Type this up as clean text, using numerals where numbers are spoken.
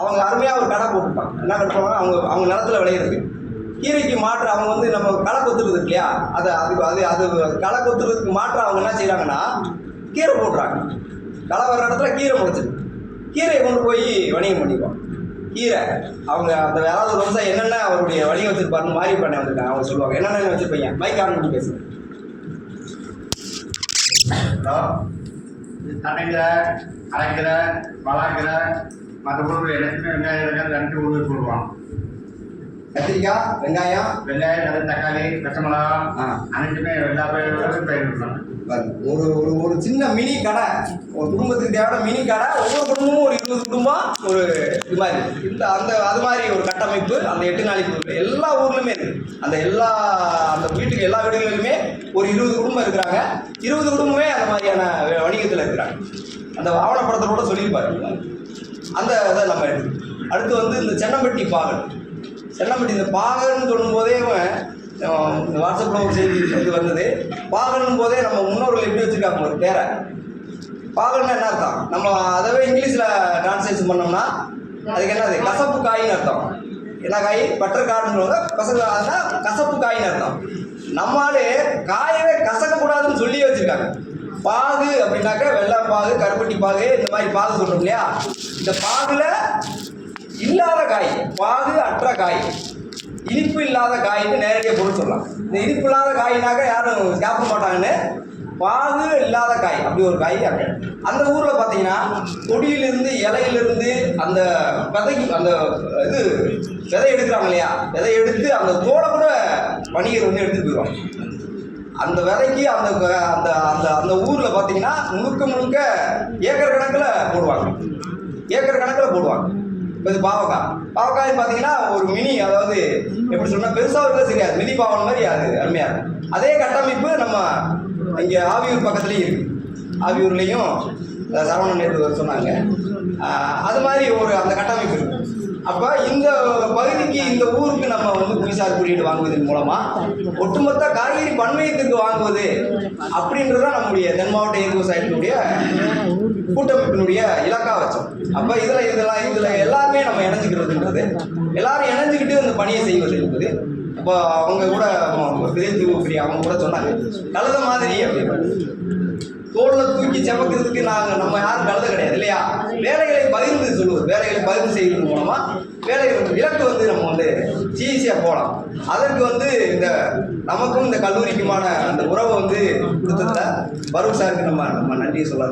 அவங்க அருமையாக ஒரு கடை போட்டுருப்பாங்க. என்ன கட்டுவாங்க, அவங்க நிலத்தில் விளையிறது கீரைக்கு மாற்று அவங்க வந்து நம்ம களை கொத்துறது இல்லையா, அது களை கொத்துறதுக்கு மாற்று அவங்க என்ன செய்கிறாங்கன்னா கீரை போட்டுறாங்க. களை வர்ற இடத்துல கீரை முளைச்சிது, கீரையை கொண்டு போய் வணிகம் பண்ணிக்குவோம். கீரை அவங்க அந்த வேளாண் ஒரு விவசாயம் என்னென்ன அவருடைய வணிகம் வச்சுருப்பாருன்னு மாறி பண்ண வந்திருக்காங்க. அவங்க சொல்லுவாங்க என்னென்ன வச்சுருப்பீங்க. மைக் ஆன் பண்ணி பேசுங்க. தட்டைக்கீரை, அரைக்கீரை, பலாக்கீரை, மற்ற பொருள் எல்லாத்துக்குமே வெங்காயம் ரெண்டு உருவி போடுவோம். கத்திரிக்காய், வெங்காயம், நிறைய தக்காளி, பச்சை மிளகா அனைத்துமே எல்லா பயிரும் பயிரிடுறோம். ஒரு சின்ன மினி கடை, ஒரு குடும்பத்துக்கு தேவையான மினி கடை. ஒவ்வொரு குடும்பமும் ஒரு 20 குடும்பம் ஒரு இது மாதிரி அது மாதிரி ஒரு கட்டமைப்பு அந்த 8 நாளைக்கு எல்லா ஊர்லையுமே இருக்குது. அந்த வீட்டுக்கு எல்லா வீடுகளிலுமே ஒரு 20 குடும்பம் இருக்கிறாங்க. 20 குடும்பமே அந்த மாதிரியான வணிகத்தில் இருக்கிறாங்க. அந்த ஆவணப்படத்தோட சொல்லியிருப்பாரு. அந்த இதை நம்ம அடுத்து வந்து இந்த சென்னம்பட்டி பாகல். இந்த பாகல்னு சொல்லும்போதே வாட்ஸ்அப்பில் ஒரு செய்தி இது வந்தது. பாகல்னும் போதே நம்ம முன்னோர்கள் எப்படி வச்சுருக்காங்க ஒரு பேரை. பாகல்னா என்ன அர்த்தம்? நம்ம அதவே இங்கிலீஷில் டிரான்ஸ்லேஷன் பண்ணோம்னா அதுக்கு என்னது, கசப்பு காயின்னு அர்த்தம். என்ன காய்? பட்டர் காடுன்னு கசப்பு காயின்னு அர்த்தம். நம்மளே காயவே கசக்கக்கூடாதுன்னு சொல்லி வச்சுருக்காங்க. பாகு அப்படின்னாக்க வெள்ளம் பாகு, கருப்பட்டி பாகு, இந்த மாதிரி பாகு சொல்கிறோம் இல்லையா. இந்த பாகுல இல்லாத காய், பாகு அற்ற காய், இனிப்பு இல்லாத காய்ன்னு நேரடியாக பொருள் சொல்லலாம். இந்த இனிப்பு இல்லாத காய்னாக்க யாரும் சாப்பிட மாட்டாங்கன்னு பாகு இல்லாத காய் அப்படி ஒரு காய் அங்கே. அந்த ஊரில் பார்த்தீங்கன்னா கொடியிலிருந்து இலையிலிருந்து அந்த விதைக்கு அந்த இது விதை எடுக்கிறாங்க இல்லையா, விதை எடுத்து அந்த தோலை கூட வணிகர் வந்து எடுத்துகிட்டு போயிடுவாங்க. அந்த விதைக்கு அந்த அந்த அந்த அந்த ஊரில் பார்த்தீங்கன்னா முழுக்க ஏக்கர் கணக்கில் போடுவாங்க. இப்போ இது பாவக்காய் பார்த்தீங்கன்னா ஒரு மினி, அதாவது எப்படி சொன்னால் பெருசாக இருக்க சரியாது, மினி பாவன் மாதிரி அது அருமையாக இருக்கும். அதே கட்டமைப்பு நம்ம இங்கே ஆவியூர் பக்கத்துலேயும் இருக்குது. ஆவியூர்லேயும் சரவணன் நேற்று சொன்னாங்க. அது மாதிரி அந்த கட்டமைப்பு இருக்குது. அப்போ இந்த பகுதிக்கு இந்த ஊருக்கு நம்ம வந்து புவிசார் குறியீடு வாங்குவதன் மூலமாக ஒட்டுமொத்த காய்கறி பன்மையத்திற்கு வாங்குவது அப்படின்றதான் நம்முடைய தென் மாவட்ட இயற்கை விவசாயத்தினுடைய கூட்டமைப்பினுடைய இலக்காக வச்சோம். அப்போ இதில் எல்லாருமே நம்ம இணைஞ்சிக்கிறதுன்றது, எல்லாரும் இணைஞ்சிக்கிட்டு இந்த பணியை செய்வது என்பது. அப்போ அவங்க கூட அவங்க கூட சொன்னாங்க கழுத மாதிரி அப்படின்னு. தோளில் தூக்கி செமக்கிறதுக்கு நம்ம யாரும் கழுத கிடையாது இல்லையா. வேலைகளை பகிர்ந்து சொல்லுவது, வேலைகளை பகிர்ந்து செய்வது மூலமாக வேலைகள் இலக்கு வந்து நம்ம வந்து ஈஸியாக போகலாம். அதற்கு வந்து நமக்கும் இந்த கல்லூரிக்குமான அந்த உறவை வந்து கொடுத்ததில் பரூக் சாருக்கு நம்ம நன்றியை சொல்ல